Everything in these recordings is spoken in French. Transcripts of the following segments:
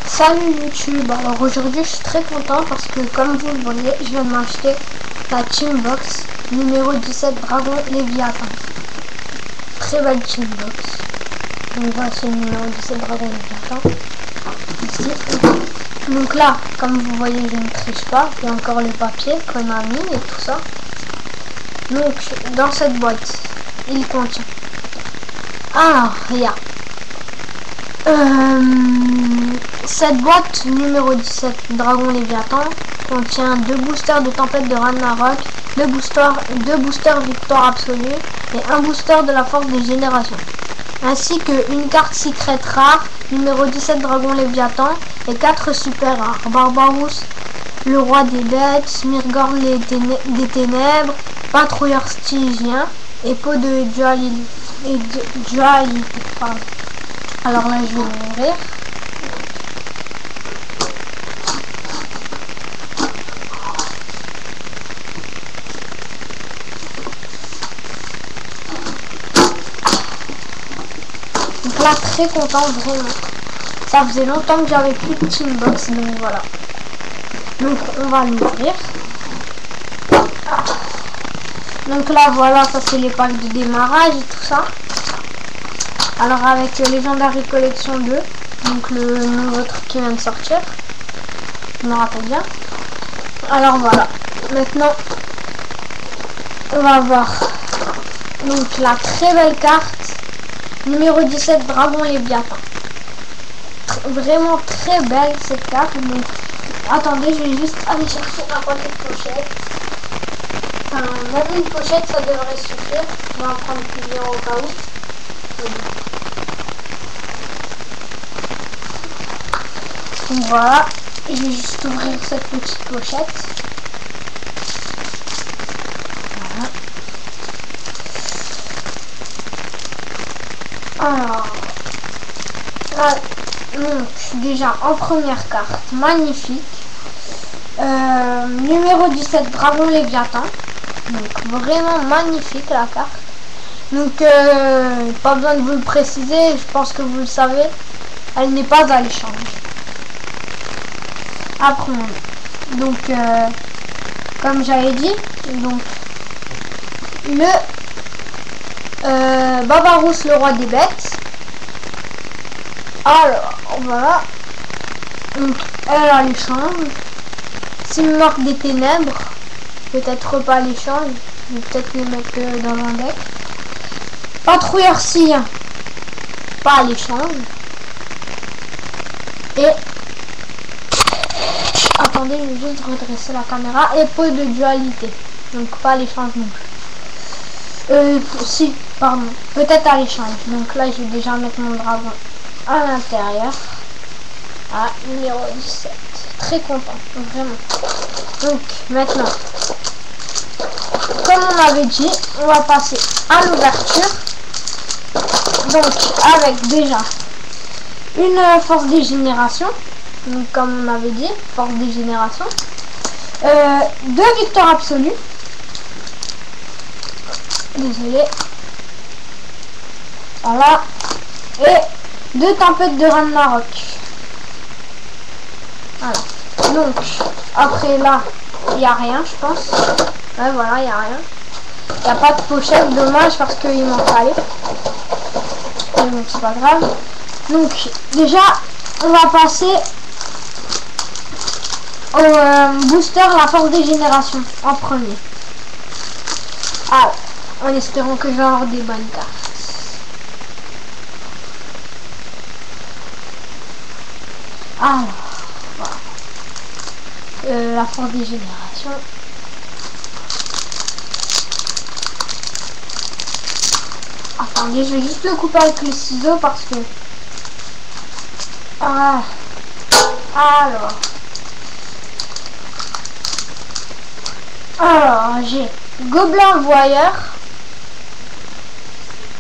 Salut YouTube, alors aujourd'hui je suis très content parce que comme vous le voyez, je viens de m'acheter la Teambox numéro 17 Dragon Léviathan. Très belle Teambox. Donc voilà, c'est le numéro 17 Dragon Léviathan. Ici. Donc là, comme vous voyez, je ne triche pas, il y a encore les papiers qu'on a mis et tout ça. Donc dans cette boîte, il contient. Ah, regarde. Cette boîte numéro 17 Dragon Léviathan contient 2 boosters de Tempête de Ragnarok, 2 boosters Victoire Absolue et 1 booster de la Force des Générations, ainsi qu'une carte secrète rare numéro 17 Dragon Léviathan et 4 super rares: Barbarousse, le roi des bêtes, Smirgor des ténèbres, Patrouilleur stygien et Peau de dualité. Alors là, je vais l'ouvrir. Donc là, très content, vraiment. Ça faisait longtemps que j'avais plus de Teambox, donc voilà. Donc on va l'ouvrir. Donc là, voilà, ça c'est les packs de démarrage et tout ça. Alors avec Legendary Collection 2, donc le nouveau truc qui vient de sortir, je me rappelle bien. Alors voilà, maintenant on va voir donc la très belle carte numéro 17 Dragon Léviathan. Vraiment très belle cette carte. Donc attendez, je vais juste aller chercher un paquet de pochettes. Enfin, même une pochette ça devrait suffire. On va en prendre plusieurs au cas où. Donc voilà, je vais juste ouvrir cette petite pochette. Voilà. Alors, là, donc déjà en première carte, magnifique. Numéro 17 Dragon Léviathan. Donc vraiment magnifique la carte. Donc pas besoin de vous le préciser, je pense que vous le savez, elle n'est pas à l'échange. Après, donc comme j'avais dit, donc le Barbarousse, le roi des bêtes. Alors voilà, donc elle à l'échange. Smirgor des ténèbres, peut-être pas à l'échange, je vais peut-être les mettre dans un deck. Patrouilleur stygien, pas à l'échange. Et attendez, je vais juste redresser la caméra. Et Peau de dualité, donc pas à l'échange non plus. Si, pardon, peut-être à l'échange. Donc là, je vais déjà mettre mon dragon à l'intérieur. Ah, numéro 17. Très content, vraiment. Donc maintenant, comme on avait dit, on va passer à l'ouverture. Donc avec déjà une force des générations, donc comme on avait dit, force des générations, 2 victoires absolues, désolé, voilà, et 2 tempêtes de Ragnarok. Voilà, donc après là il n'y a rien, je pense. Ouais, voilà, il n'y a rien. Il n'y a pas de pochette, dommage parce qu'il m'en fallait. Donc c'est pas grave. Donc déjà on va passer au booster la force des générations en premier. Ah, en espérant que je vais avoir des bonnes cartes. Alors voilà. La force des générations. Attendez, je vais juste le couper avec le ciseau parce que... Ah. Alors, j'ai Gobelin Voyeur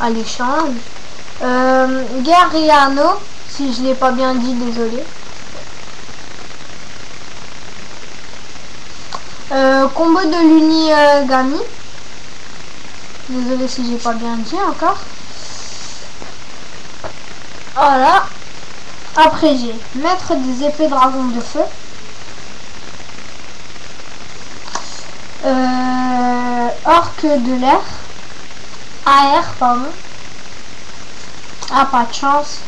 à l'échange. Guerriano, si je l'ai pas bien dit, désolé. Combo de l'Unigami. Désolé si j'ai pas bien dit encore. Voilà. Après j'ai maître des épées dragon de feu. Orque de l'air. AR, pardon. Ah, pas de chance.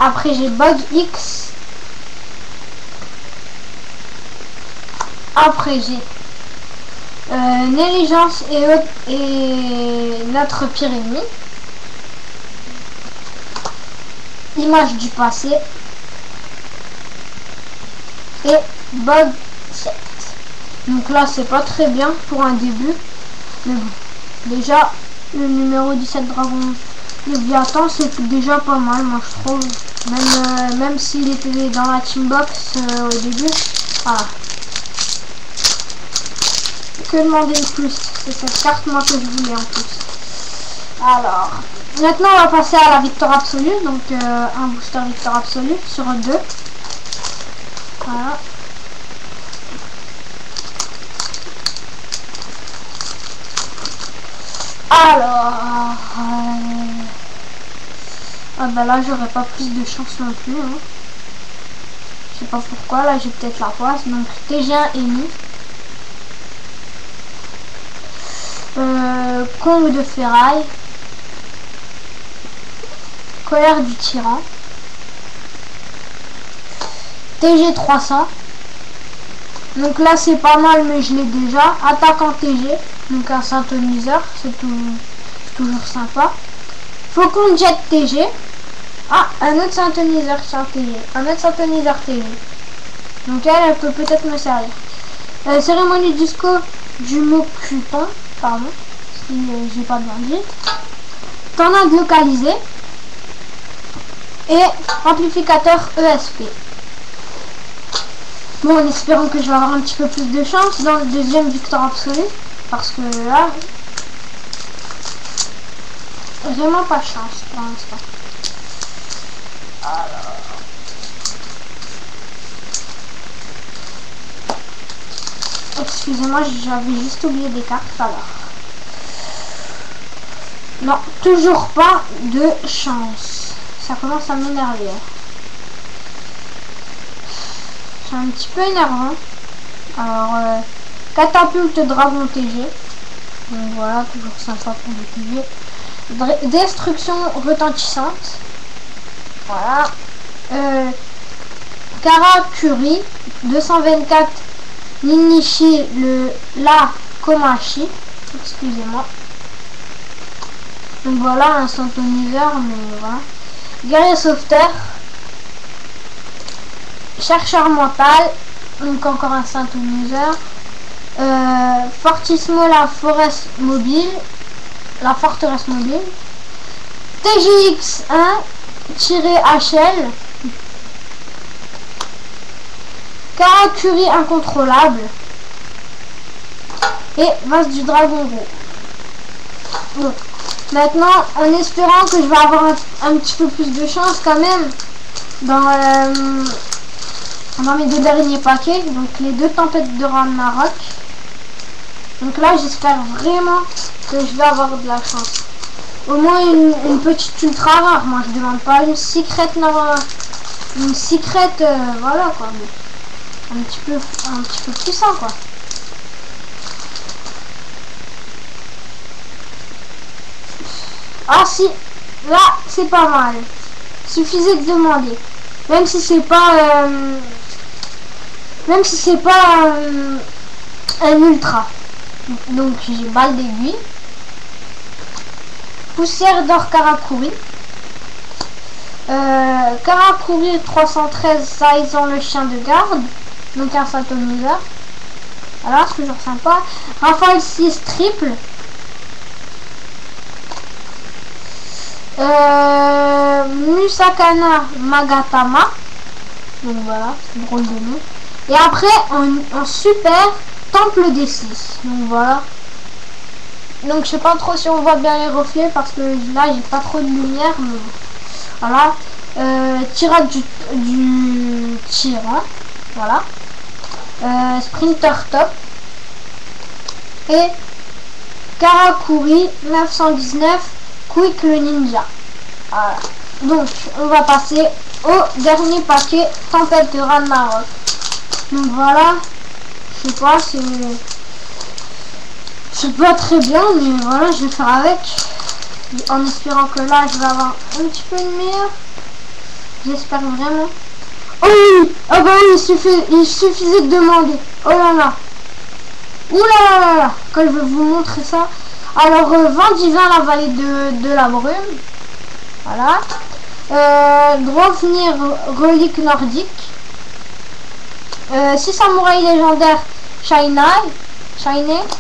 Après j'ai Bug X. Après j'ai Négligence et notre pire ennemi. Image du passé. Et Bug 7. Donc là c'est pas très bien pour un début. Mais bon. Déjà le numéro 17 Dragon Léviathan c'est déjà pas mal moi je trouve. Même s'il était dans la teambox au début. Voilà. Que demander de plus? C'est cette carte moi que je voulais en plus. Alors, maintenant on va passer à la victoire absolue. Donc un booster victoire absolue sur 2. Voilà. Alors, ah bah là j'aurais pas plus de chance non plus. Hein. Je sais pas pourquoi, là j'ai peut-être la poisse. Donc TG1 émis. Combe de ferraille. Colère du tyran. TG 300. Donc là c'est pas mal mais je l'ai déjà. Attaquant TG. Donc un synthoniseur. C'est toujours sympa. Faucon jet TG. Ah, un autre synthoniseur TG. Un autre synthoniseur TG. Donc elle peut peut-être me servir. Cérémonie disco du Mocuton. Pardon. Si j'ai pas demandé. Tornade localisé. Et amplificateur ESP. Bon, en espérant que je vais avoir un petit peu plus de chance dans le deuxième victoire absolue. Parce que là, vraiment pas de chance pour l'instant. Alors. Excusez-moi, j'avais juste oublié des cartes alors. Non, toujours pas de chance. Ça commence à m'énerver. C'est un petit peu énervant. Alors, catapulte dragon TG. Donc voilà, toujours sympa pour le TG. Destruction retentissante. Voilà. Karakuri 224 Ninichi la Komachi. Excusez-moi. Donc voilà, un synthoniseur, mais voilà. Guerrier sauveteur. Chercheur mental. Donc encore un synthoniseur. Fortissimo la forteresse mobile. TGX1-HL. Karakuri incontrôlable. Et vase du dragon gros. Donc, maintenant, en espérant que je vais avoir un petit peu plus de chance quand même dans mes deux derniers paquets, donc les deux tempêtes de Ragnarok. Donc là, j'espère vraiment que je vais avoir de la chance. Au moins une petite ultra rare. Moi, je demande pas une secret, une secret, voilà quoi. Mais un petit peu puissant quoi. Ah si, là c'est pas mal. Suffisait de demander. Même si c'est pas un ultra. Donc j'ai balle d'aiguille. Poussière d'or Karakuri. Karakuri 313 saisant le chien de garde. Donc un synthoniseur. Alors c'est toujours sympa. Rafale 6 triple. Musakana Magatama. Donc voilà, c'est drôle de nom. Et après en super temple des 6. Donc voilà. Donc je sais pas trop si on voit bien les reflets parce que là j'ai pas trop de lumière. Mais voilà. Tirade du tyran. Voilà. Sprinter top. Et Karakuri 919 Quick le ninja. Voilà. Donc on va passer au dernier paquet, Tempête de Ragnarok. Donc voilà, je sais pas, c'est pas très bien, mais voilà, je vais faire avec, en espérant que là je vais avoir un petit peu de meilleur. J'espère vraiment. Oh oui, ah bah oui, il suffisait de demander. Oh là là. Ouh là là là, quand je vais vous montrer ça. Alors, vent divin, la vallée de la brume. Voilà. Drovnir, relique nordique. 6 samouraïs légendaires, Shiny,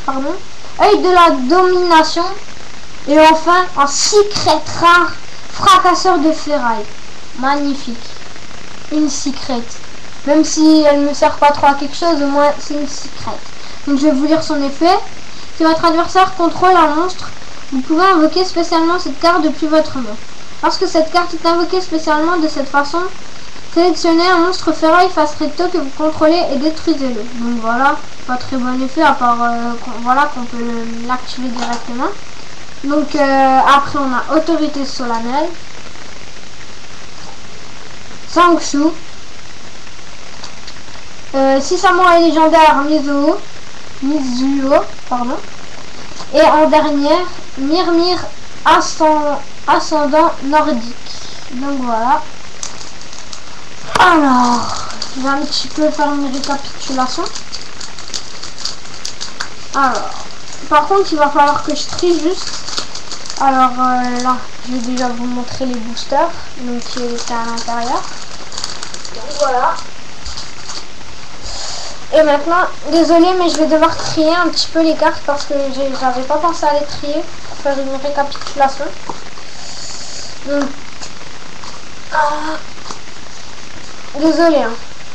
pardon. Œil de la domination. Et enfin, un secret rare, fracasseur de ferraille. Magnifique. Une secret. Même si elle ne me sert pas trop à quelque chose, au moins c'est une secret. Donc je vais vous lire son effet. Si votre adversaire contrôle un monstre, vous pouvez invoquer spécialement cette carte depuis votre main. Lorsque cette carte est invoquée spécialement de cette façon, sélectionnez un monstre ferraille face recto que vous contrôlez et détruisez-le. Donc voilà, pas très bon effet à part voilà qu'on peut l'activer directement. Donc après on a autorité solennelle, Sangshu, 6 samouraïs légendaires Mizuo, pardon. Et en dernière, Myrmir ascendant nordique. Donc voilà. Alors, je vais un petit peu faire une récapitulation. Alors, par contre, il va falloir que je trie juste. Alors là, je vais déjà vous montrer les boosters, donc qui étaient à l'intérieur. Donc voilà. Et maintenant, désolé, mais je vais devoir trier un petit peu les cartes parce que j'avais pas pensé à les trier pour faire une récapitulation. Donc, désolé, hein.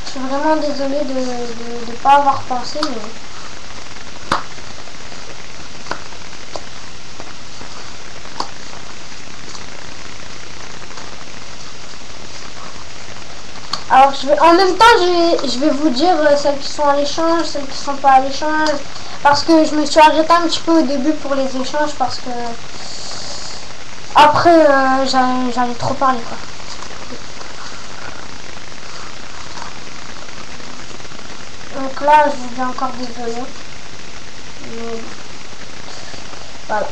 Je suis vraiment désolé de ne pas avoir pensé, mais... Alors en même temps je vais vous dire celles qui sont à l'échange, celles qui sont pas à l'échange, parce que je me suis arrêtée un petit peu au début pour les échanges parce que après j'allais trop parler quoi. Donc là je vous dis encore désolé. Mais voilà.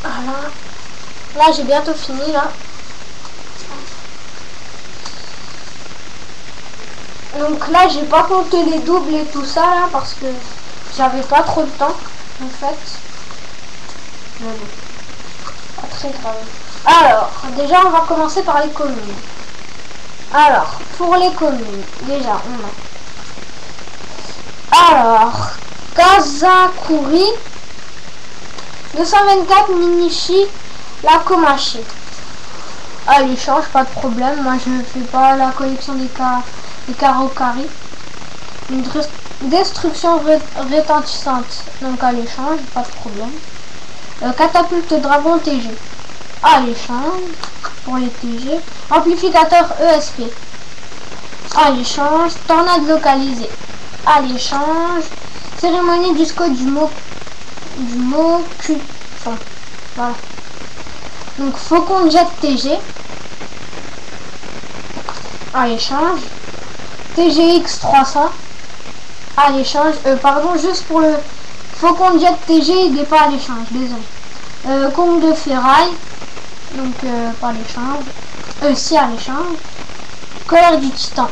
Voilà. Là j'ai bientôt fini là. Donc là j'ai pas compté les doubles et tout ça là parce que j'avais pas trop de temps en fait. Mais bon, pas très grave. Alors déjà on va commencer par les communes. Alors pour les communes déjà on a alors Kazakuri 224 Minishi la Komachi. À l'échange, pas de problème. Moi, je ne fais pas la collection des Karokari. Une destruction retentissante. Donc, à l'échange, pas de problème. Catapulte dragon TG. À l'échange, pour les TG. Amplificateur ESP. À l'échange, tornade localisée. À l'échange, cérémonie du score du mot Q. Enfin, voilà. Donc Faucon Jet TG à l'échange, TGX 300 à l'échange, pardon, juste pour le Faucon Jet TG il n'est pas à l'échange, désolé. Combe de ferraille, donc pas à l'échange, si à l'échange. Colère du titan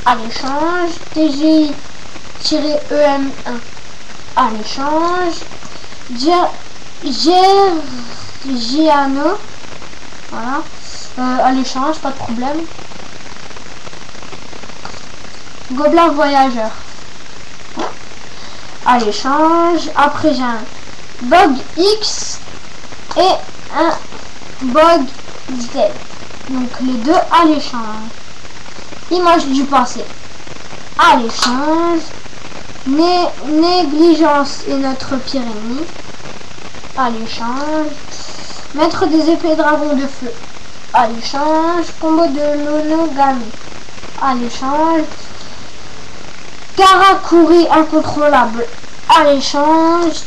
à l'échange, TGI-EM1 à l'échange. Giano, voilà, à l'échange, pas de problème. Gobelin voyageur à l'échange. Après j'ai un Bog X et un Bog Z, donc les deux à l'échange. Image du passé à l'échange. Négligence est notre pire ennemi à l'échange. Maître des épées dragons de feu à l'échange. Combo de l'onogami à l'échange. Karakuri incontrôlable à l'échange.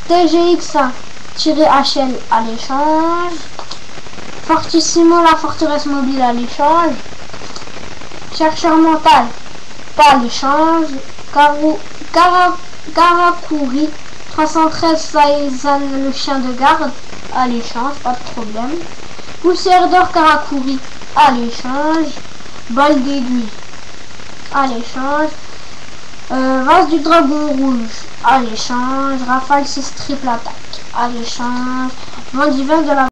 TGX1 HL à l'échange. Fortissimo, la forteresse mobile à l'échange. Chercheur mental, pas l'échange. Karakuri 313 Faizan, le chien de garde à l'échange, pas de problème. Poussière d'or Karakuri à l'échange. Balle d'aiguille à l'échange. Vase du dragon rouge à l'échange. Rafale 6 triple attaque à l'échange. Vent d'hiver de la